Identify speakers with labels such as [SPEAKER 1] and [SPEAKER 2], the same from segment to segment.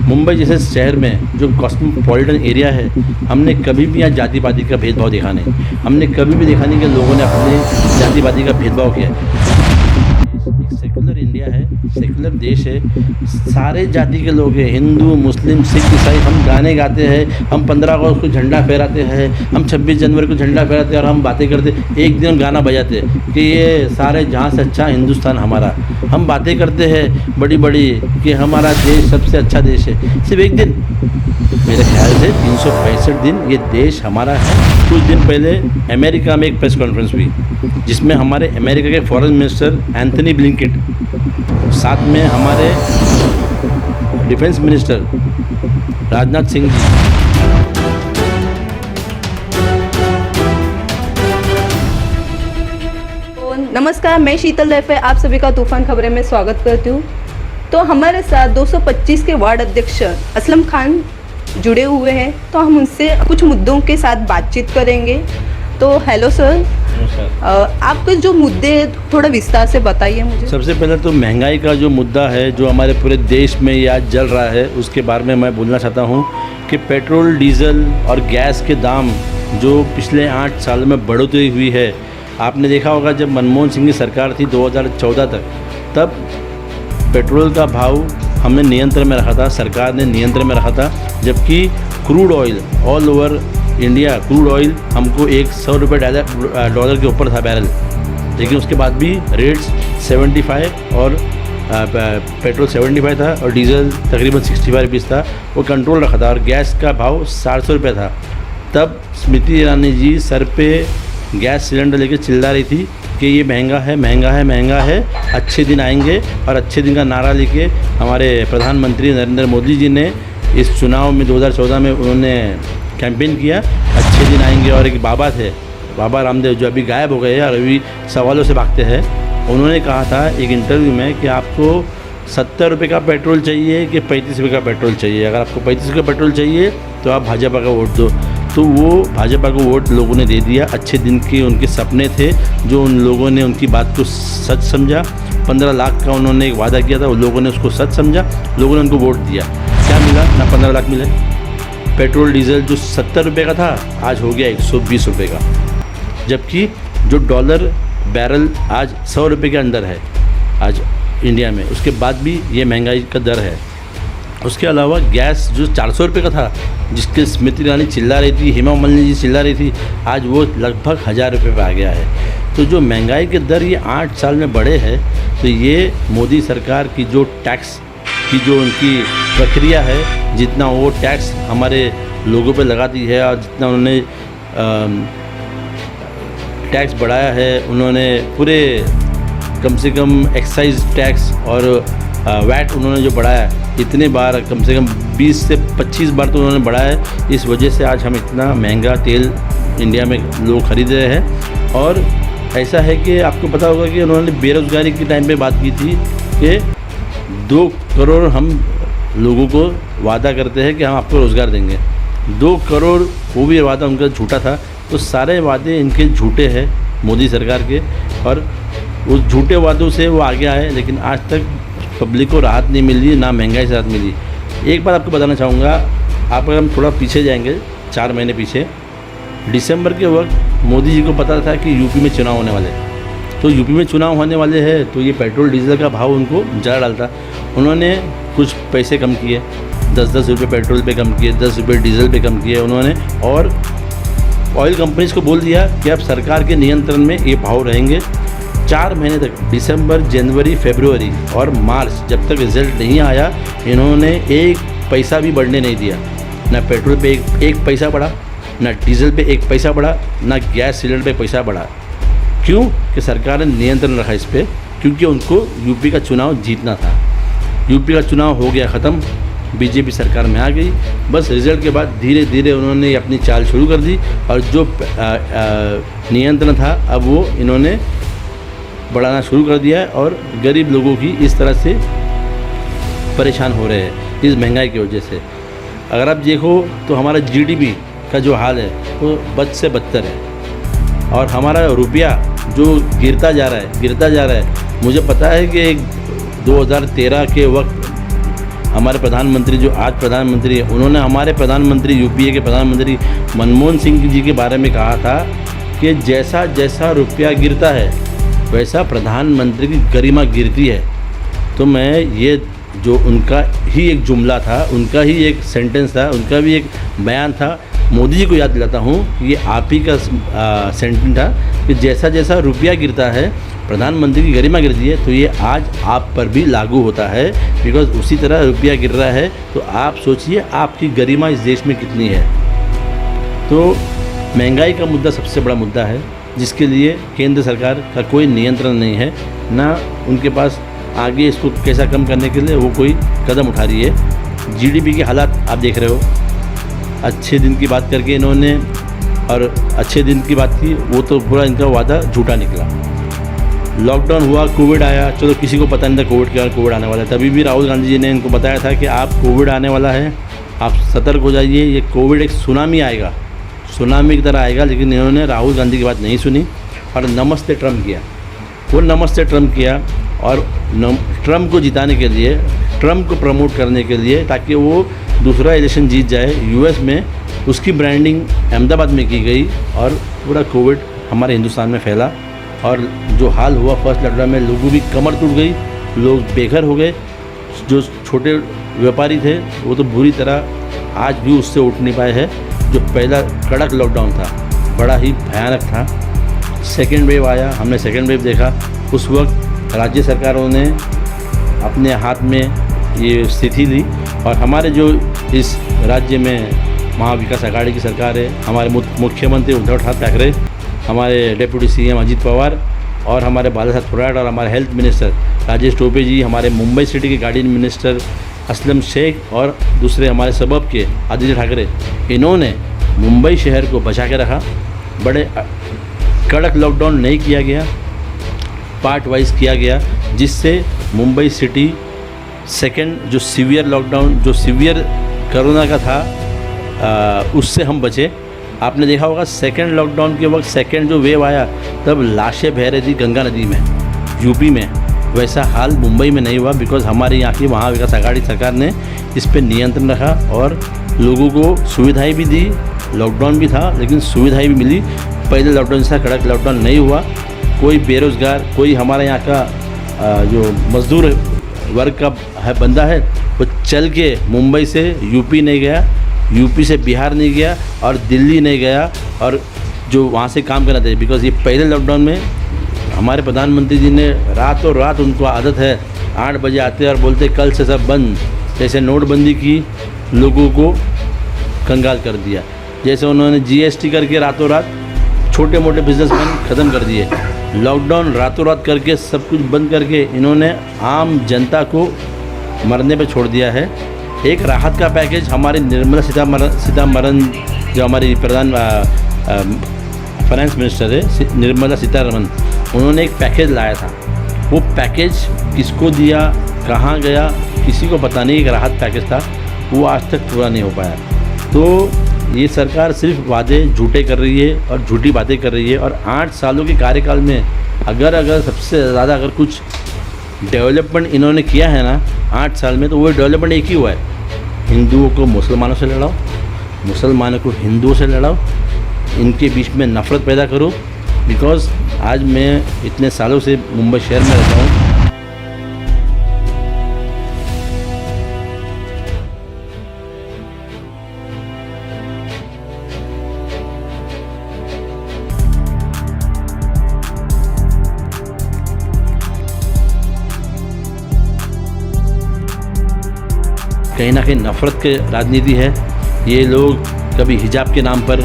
[SPEAKER 1] मुंबई जैसे शहर में जो कॉस्मोपॉलिटन एरिया है, हमने कभी भी यहाँ जाति पाति का भेदभाव देखा नहीं। हमने कभी भी देखा नहीं कि लोगों ने अपने जाति पाति का भेदभाव किया। एक सेकुलर इंडिया है, सेकुलर देश है, सारे जाति के लोग हैं, हिंदू मुस्लिम सिख ईसाई। हम गाने गाते हैं, हम 15 अगस्त को झंडा फहराते हैं, हम 26 जनवरी को झंडा फहराते हैं और हम बातें करते। एक दिन हम गाना बजाते कि ये सारे जहाँ से अच्छा हिंदुस्तान हमारा। हम बातें करते हैं बड़ी बड़ी कि हमारा देश सबसे अच्छा देश है। सिर्फ एक दिन, मेरे ख्याल से 365 दिन ये देश हमारा है। कुछ दिन पहले अमेरिका में एक प्रेस कॉन्फ्रेंस हुई जिसमें हमारे अमेरिका के फॉरेन मिनिस्टर एंथनी ब्लिंकेट, साथ में हमारे डिफेंस मिनिस्टर राजनाथ सिंह जी,
[SPEAKER 2] नमस्कार, मैं शीतल रैफे आप सभी का तूफान खबरें में स्वागत करती हूँ। तो हमारे साथ 225 के वार्ड अध्यक्ष असलम खान जुड़े हुए हैं, तो हम उनसे कुछ मुद्दों के साथ बातचीत करेंगे। तो हेलो सर, आपके जो मुद्दे थोड़ा विस्तार से बताइए मुझे।
[SPEAKER 1] सबसे पहले तो महंगाई का जो मुद्दा है जो हमारे पूरे देश में ये आज जल रहा है, उसके बारे में मैं बोलना चाहता हूँ कि पेट्रोल डीजल और गैस के दाम जो पिछले 8 साल में बढ़ोतरी हुई है। आपने देखा होगा जब मनमोहन सिंह की सरकार थी 2014 तक, तब पेट्रोल का भाव हमने नियंत्रण में रखा था, सरकार ने नियंत्रण में रखा था, जबकि crude oil all over India crude oil हमको 100 रुपये डॉलर के ऊपर था बैरल। लेकिन उसके बाद भी रेट्स 75 और पेट्रोल 75 था और डीजल तकरीबन 65 रुपीज़ था, वो कंट्रोल रखा था। और गैस का भाव 700 रुपये था। तब स्मृति ईरानी जी सर पे गैस सिलेंडर लेके चिल्ला रही थी कि ये महंगा है महंगा है महंगा है, अच्छे दिन आएंगे। और अच्छे दिन का नारा लेके हमारे प्रधानमंत्री नरेंद्र मोदी जी ने इस चुनाव में 2014 में उन्होंने कैंपेन किया, अच्छे दिन आएंगे। और एक बाबा थे, बाबा रामदेव, जो अभी गायब हो गए हैं और अभी सवालों से भागते हैं, उन्होंने कहा था एक इंटरव्यू में कि आपको 70 रुपये का पेट्रोल चाहिए कि 35 रुपये का पेट्रोल चाहिए। अगर आपको 35 रुपये का पेट्रोल चाहिए तो आप भाजपा का वोट दो। तो वो भाजपा को वोट लोगों ने दे दिया। अच्छे दिन के उनके सपने थे जो उन लोगों ने उनकी बात को सच समझा। 15 लाख का उन्होंने एक वादा किया था, उन लोगों ने उसको सच समझा, लोगों ने उनको वोट दिया। क्या मिला? ना 15 लाख मिले। पेट्रोल डीजल जो 70 रुपये का था आज हो गया 120 रुपये का, जबकि जो डॉलर बैरल आज 100 रुपये के अंदर है आज इंडिया में। उसके बाद भी ये महंगाई का दर है। उसके अलावा गैस जो 400 रुपये का था, जिसके स्मृति ईरानी चिल्ला रही थी, हेमा मालिनी जी चिल्ला रही थी, आज वो लगभग 1000 रुपये पे आ गया है। तो जो महंगाई के दर ये 8 साल में बढ़े हैं, तो ये मोदी सरकार की जो टैक्स की जो उनकी प्रक्रिया है, जितना वो टैक्स हमारे लोगों पे लगाती है और जितना उन्होंने टैक्स बढ़ाया है, उन्होंने पूरे कम से कम एक्साइज टैक्स और वैट उन्होंने जो बढ़ाया, इतने बार कम से कम 20 से 25 बार तो उन्होंने बढ़ाया है। इस वजह से आज हम इतना महंगा तेल इंडिया में लोग खरीद रहे हैं। और ऐसा है कि आपको पता होगा कि उन्होंने बेरोज़गारी के टाइम पे बात की थी कि 2 करोड़ हम लोगों को वादा करते हैं कि हम आपको रोज़गार देंगे। 2 करोड़ वो भी वादा उनका झूठा था। तो सारे वादे इनके झूठे हैं मोदी सरकार के, और उस झूठे वादों से वो आगे आए, लेकिन आज तक पब्लिक को राहत नहीं मिली, ना महंगाई से राहत मिली। एक बात आपको बताना चाहूँगा, आप अगर हम थोड़ा पीछे जाएंगे 4 महीने पीछे, दिसंबर के वक्त मोदी जी को पता था कि यूपी में चुनाव होने वाले, तो यूपी में चुनाव होने वाले हैं तो ये पेट्रोल डीजल का भाव उनको जला डालता। उन्होंने कुछ पैसे कम किए, 10-10 रुपये पेट्रोल पे कम किए, 10 रुपये डीजल पे कम किए उन्होंने, और ऑयल कंपनीज़ को बोल दिया कि अब सरकार के नियंत्रण में ये भाव रहेंगे। 4 महीने तक, दिसंबर, जनवरी, फरवरी और मार्च, जब तक रिजल्ट नहीं आया, इन्होंने 1 पैसा भी बढ़ने नहीं दिया। ना पेट्रोल पे एक पैसा बढ़ा, ना डीजल पे 1 पैसा बढ़ा, ना गैस सिलेंडर पे पैसा बढ़ा। क्यों? कि सरकार ने नियंत्रण रखा इस पर, क्योंकि उनको यूपी का चुनाव जीतना था। यूपी का चुनाव हो गया ख़त्म, बीजेपी सरकार में आ गई। बस रिजल्ट के बाद धीरे धीरे उन्होंने अपनी चाल शुरू कर दी, और जो नियंत्रण था अब वो इन्होंने बढ़ाना शुरू कर दिया है, और गरीब लोगों की इस तरह से परेशान हो रहे हैं इस महंगाई की वजह से। अगर आप देखो तो हमारा जीडीपी का जो हाल है वो बद से बदतर है, और हमारा रुपया जो गिरता जा रहा है। मुझे पता है कि 2013 के वक्त हमारे प्रधानमंत्री जो आज प्रधानमंत्री है, उन्होंने हमारे प्रधानमंत्री यूपीए के प्रधानमंत्री मनमोहन सिंह जी के बारे में कहा था कि जैसा जैसा रुपया गिरता है वैसा प्रधानमंत्री की गरिमा गिरती है। तो मैं ये जो उनका ही एक जुमला था, उनका ही एक सेंटेंस था, उनका भी एक बयान था, मोदी जी को याद दिलाता हूँ कि ये आप ही का सेंटेंस था कि जैसा जैसा रुपया गिरता है प्रधानमंत्री की गरिमा गिरती है। तो ये आज आप पर भी लागू होता है, बिकॉज उसी तरह रुपया गिर रहा है। तो आप सोचिए आपकी गरिमा इस देश में कितनी है। तो महंगाई का मुद्दा सबसे बड़ा मुद्दा है, जिसके लिए केंद्र सरकार का कोई नियंत्रण नहीं है, ना उनके पास आगे इसको कैसा कम करने के लिए वो कोई कदम उठा रही है। जीडीपी के हालात आप देख रहे हो, अच्छे दिन की बात करके इन्होंने, और अच्छे दिन की बात थी वो तो पूरा इनका वादा झूठा निकला। लॉकडाउन हुआ, कोविड आया, चलो किसी को पता नहीं था कोविड के बाद कोविड आने वाला है। तभी भी राहुल गांधी जी ने इनको बताया था कि आप कोविड आने वाला है, आप सतर्क हो जाइए, ये कोविड एक सुनामी आएगा, सुनामी की तरह आएगा। लेकिन इन्होंने राहुल गांधी की बात नहीं सुनी और नमस्ते ट्रम्प किया। वो नमस्ते ट्रम्प किया और ट्रम्प को जिताने के लिए, ट्रम्प को प्रमोट करने के लिए, ताकि वो दूसरा इलेक्शन जीत जाए यूएस में, उसकी ब्रांडिंग अहमदाबाद में की गई और पूरा कोविड हमारे हिंदुस्तान में फैला। और जो हाल हुआ फर्स्ट लॉकडाउन में, लोगों की कमर टूट गई, लोग बेघर हो गए। जो छोटे व्यापारी थे वो तो बुरी तरह आज भी उससे उठ नहीं पाए हैं। जो पहला कड़क लॉकडाउन था बड़ा ही भयानक था। सेकेंड वेव आया, हमने सेकेंड वेव देखा। उस वक्त राज्य सरकारों ने अपने हाथ में ये स्थिति ली और हमारे जो इस राज्य में महाविकास आघाड़ी की सरकार है, हमारे मुख्यमंत्री उद्धव ठाकरे, हमारे डेप्यूटी सीएम अजीत पवार और हमारे बाला साहब थोराट और हमारे हेल्थ मिनिस्टर राजेश टोपे जी, हमारे मुंबई सिटी के गार्डियन मिनिस्टर असलम शेख और दूसरे हमारे सबब के आदित्य ठाकरे, इन्होंने मुंबई शहर को बचा के रखा। बड़े कड़क लॉकडाउन नहीं किया गया, पार्ट वाइज किया गया, जिससे मुंबई सिटी सेकेंड जो सीवियर लॉकडाउन, जो सीवियर कोरोना का था, उससे हम बचे। आपने देखा होगा सेकेंड लॉकडाउन के वक्त सेकेंड जो वेव आया तब लाशें बह रही थी गंगा नदी में यूपी में। वैसा हाल मुंबई में नहीं हुआ, बिकॉज हमारे यहाँ की महाविकास आघाड़ी सरकार ने इस पर नियंत्रण रखा और लोगों को सुविधाएं भी दी। लॉकडाउन भी था लेकिन सुविधाएं भी मिली। पहले लॉकडाउन जैसा कड़क लॉकडाउन नहीं हुआ। कोई बेरोज़गार, कोई हमारे यहाँ का जो मज़दूर वर्ग का है बंदा है, वो चल के मुंबई से यूपी नहीं गया, यूपी से बिहार नहीं गया और दिल्ली नहीं गया, और जो वहाँ से काम करना था। बिकॉज ये पहले लॉकडाउन में हमारे प्रधानमंत्री जी ने रातों रात, उनको आदत है 8 बजे आते और बोलते कल से सब बंद, जैसे नोटबंदी की, लोगों को कंगाल कर दिया। जैसे उन्होंने जीएसटी करके रातों रात छोटे मोटे बिजनेसमैन ख़त्म कर दिए। लॉकडाउन रातों रात करके सब कुछ बंद करके इन्होंने आम जनता को मरने पे छोड़ दिया है। एक राहत का पैकेज हमारी निर्मला सीतारमण जो हमारी प्रधान फाइनेंस मिनिस्टर है, निर्मला सीतारमण, उन्होंने एक पैकेज लाया था। वो पैकेज किसको दिया, कहाँ गया, किसी को पता नहीं। एक राहत पैकेज था, वो आज तक पूरा नहीं हो पाया। तो ये सरकार सिर्फ वादे झूठे कर रही है और झूठी बातें कर रही है। और 8 सालों के कार्यकाल में अगर सबसे ज़्यादा अगर कुछ डेवलपमेंट इन्होंने किया है ना 8 साल में, तो वो डेवलपमेंट एक ही हुआ है, हिंदुओं को मुसलमानों से लड़ाओ, मुसलमानों को हिंदुओं से लड़ाओ, इनके बीच में नफ़रत पैदा करो। बिकॉज़ आज मैं इतने सालों से मुंबई शहर में रहता हूँ। कहीं ना कहीं नफ़रत की राजनीति है। ये लोग कभी हिजाब के नाम पर,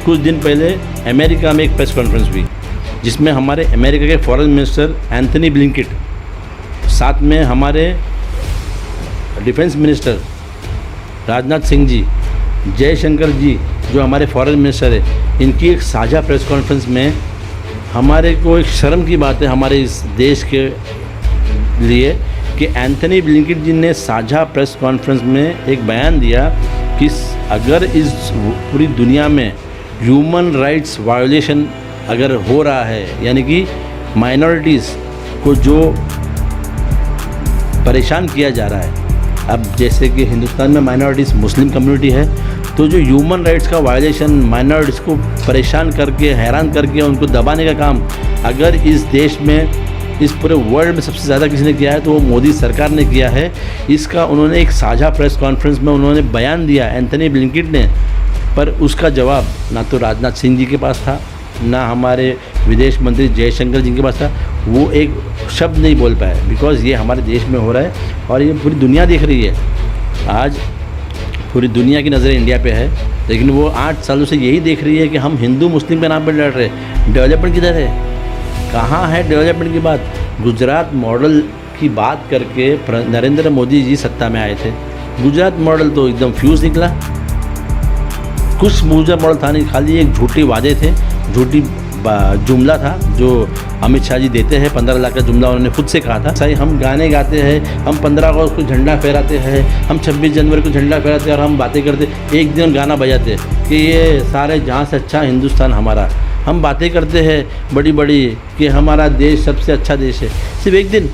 [SPEAKER 1] कुछ दिन पहले अमेरिका में एक प्रेस कॉन्फ्रेंस हुई जिसमें हमारे अमेरिका के फॉरेन मिनिस्टर एंथनी ब्लिंकेट, साथ में हमारे डिफेंस मिनिस्टर राजनाथ सिंह जी, जयशंकर जी जो हमारे फॉरेन मिनिस्टर है, इनकी एक साझा प्रेस कॉन्फ्रेंस में हमारे को एक शर्म की बात है हमारे इस देश के लिए कि एंथनी ब्लिंकेट जी ने साझा प्रेस कॉन्फ्रेंस में एक बयान दिया कि अगर इस पूरी दुनिया में ह्यूमन राइट्स वायोलेशन अगर हो रहा है, यानी कि माइनॉरिटीज़ को जो परेशान किया जा रहा है, अब जैसे कि हिंदुस्तान में माइनॉरिटीज़ मुस्लिम कम्युनिटी है, तो जो ह्यूमन राइट्स का वायलेशन, माइनॉरिटीज़ को परेशान करके, हैरान करके उनको दबाने का काम अगर इस देश में, इस पूरे वर्ल्ड में सबसे ज़्यादा किसी ने किया है तो वो मोदी सरकार ने किया है। इसका उन्होंने एक साझा प्रेस कॉन्फ्रेंस में उन्होंने बयान दिया एंथनी ब्लिंकेट ने, पर उसका जवाब ना तो राजनाथ सिंह जी के पास था, ना हमारे विदेश मंत्री जयशंकर जी के पास था। वो एक शब्द नहीं बोल पाए, बिकॉज़ ये हमारे देश में हो रहा है और ये पूरी दुनिया देख रही है। आज पूरी दुनिया की नज़रें इंडिया पे है, लेकिन वो 8 सालों से यही देख रही है कि हम हिंदू मुस्लिम के नाम पर लड़ रहे हैं। डेवलपमेंट किधर है? कहाँ है डेवलपमेंट की बात? गुजरात मॉडल की बात करके नरेंद्र मोदी जी सत्ता में आए थे। गुजरात मॉडल तो एकदम फ्यूज़ निकला, कुछ गुजरात मॉडल था नहीं, खाली एक झूठे वादे थे, झूठी जुमला था जो अमित शाह जी देते हैं। 15 लाख का जुमला उन्होंने खुद से कहा था। सही, हम गाने गाते हैं, हम 15 अगस्त को झंडा फहराते हैं, हम 26 जनवरी को झंडा फहराते हैं और हम बातें करते, एक दिन गाना बजाते कि ये सारे जहाँ से अच्छा हिंदुस्तान हमारा। हम बातें करते हैं बड़ी बड़ी कि हमारा देश सबसे अच्छा देश है, सिर्फ एक दिन।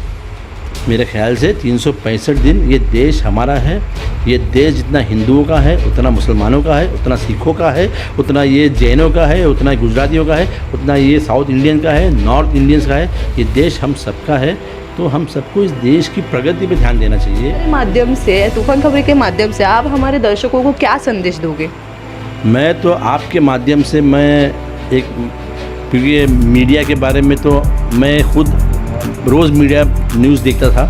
[SPEAKER 1] मेरे ख्याल से 365 दिन ये देश हमारा है। ये देश जितना हिंदुओं का है, उतना मुसलमानों का है, उतना सिखों का है, उतना ये जैनों का है, उतना गुजरातियों का है, उतना ये साउथ इंडियन का है, नॉर्थ इंडियंस का है। ये देश हम सबका है, तो हम सबको इस देश की प्रगति पे ध्यान देना चाहिए।
[SPEAKER 2] माध्यम से, तूफान खबरें के माध्यम से आप हमारे दर्शकों को क्या संदेश दोगे?
[SPEAKER 1] मैं तो आपके माध्यम से एक, क्योंकि मीडिया के बारे में तो मैं खुद रोज़ मीडिया न्यूज़ देखता था।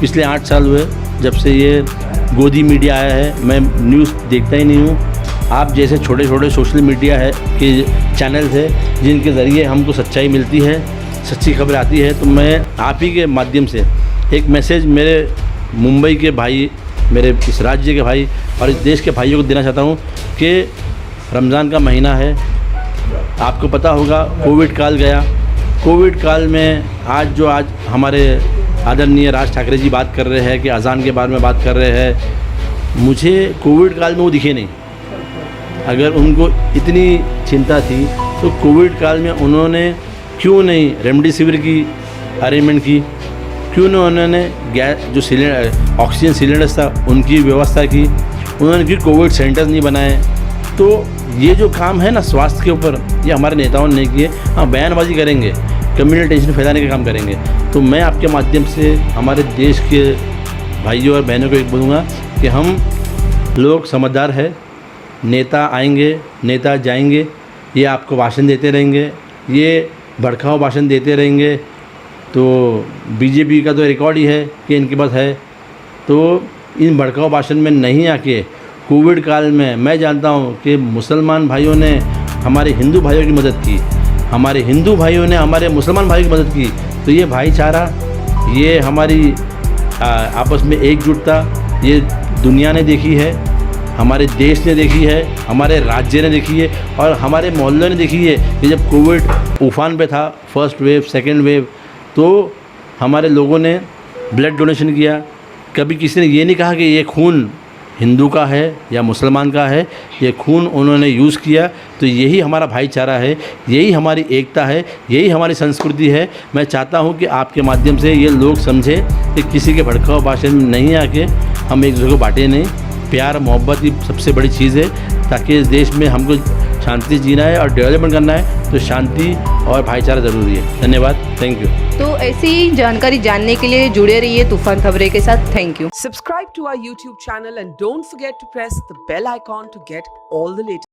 [SPEAKER 1] पिछले 8 साल हुए जब से ये गोदी मीडिया आया है, मैं न्यूज़ देखता ही नहीं हूँ। आप जैसे छोटे छोटे सोशल मीडिया है के चैनल्स है जिनके ज़रिए हमको सच्चाई मिलती है, सच्ची खबर आती है, तो मैं आप ही के माध्यम से एक मैसेज मेरे मुंबई के भाई, मेरे इस राज्य के भाई और इस देश के भाइयों को देना चाहता हूँ कि रमज़ान का महीना है। आपको पता होगा कोविड काल गया, कोविड काल में आज हमारे आदरणीय राज ठाकरे जी बात कर रहे हैं कि अज़ान के बारे में बात कर रहे हैं। मुझे कोविड काल में वो दिखे नहीं। अगर उनको इतनी चिंता थी तो कोविड काल में उन्होंने क्यों नहीं रेमडेसिविर की अरेंजमेंट की, क्यों नहीं उन्होंने गैस जो सिलेंडर ऑक्सीजन सिलेंडर्स था उनकी व्यवस्था की, उन्होंने क्यों कोविड सेंटर्स नहीं बनाए। तो ये जो काम है ना स्वास्थ्य के ऊपर, ये हमारे नेताओं ने नहीं किए। हाँ, बयानबाजी करेंगे, कम्युनल टेंशन फैलाने का काम करेंगे। तो मैं आपके माध्यम से हमारे देश के भाइयों और बहनों को एक बोलूँगा कि हम लोग समझदार है। नेता आएंगे, नेता जाएंगे, ये आपको भाषण देते रहेंगे, ये भड़काऊ भाषण देते रहेंगे। तो बीजेपी का तो रिकॉर्ड ही है कि इनके पास है। तो इन भड़काऊ भाषण में नहीं आके कोविड काल में मैं जानता हूँ कि मुसलमान भाइयों ने हमारे हिंदू भाइयों की मदद की, हमारे हिंदू भाइयों ने हमारे मुसलमान भाइयों की मदद की। तो ये भाईचारा, ये हमारी आपस में एकजुटता, ये दुनिया ने देखी है, हमारे देश ने देखी है, हमारे राज्य ने देखी है और हमारे मोहल्लों ने देखी है कि जब कोविड उफान पे था, फर्स्ट वेव, सेकेंड वेव, तो हमारे लोगों ने ब्लड डोनेशन किया। कभी किसी ने ये नहीं कहा कि ये खून हिंदू का है या मुसलमान का है, ये खून उन्होंने यूज़ किया। तो यही हमारा भाईचारा है, यही हमारी एकता है, यही हमारी संस्कृति है। मैं चाहता हूँ कि आपके माध्यम से ये लोग समझें कि किसी के भड़काऊ भाषण में नहीं आके हम एक दूसरे को बांटे नहीं। प्यार मोहब्बत ही सबसे बड़ी चीज़ है, ताकि इस देश में हमको शांति जीना है और डेवलपमेंट करना है, तो शांति और भाईचारा ज़रूरी है। धन्यवाद, थैंक यू।
[SPEAKER 2] तो ऐसी जानकारी जानने के लिए जुड़े रहिए तूफान खबरें के साथ। Thank you.
[SPEAKER 3] Subscribe to our YouTube channel and don't forget to press the bell icon to get all the latest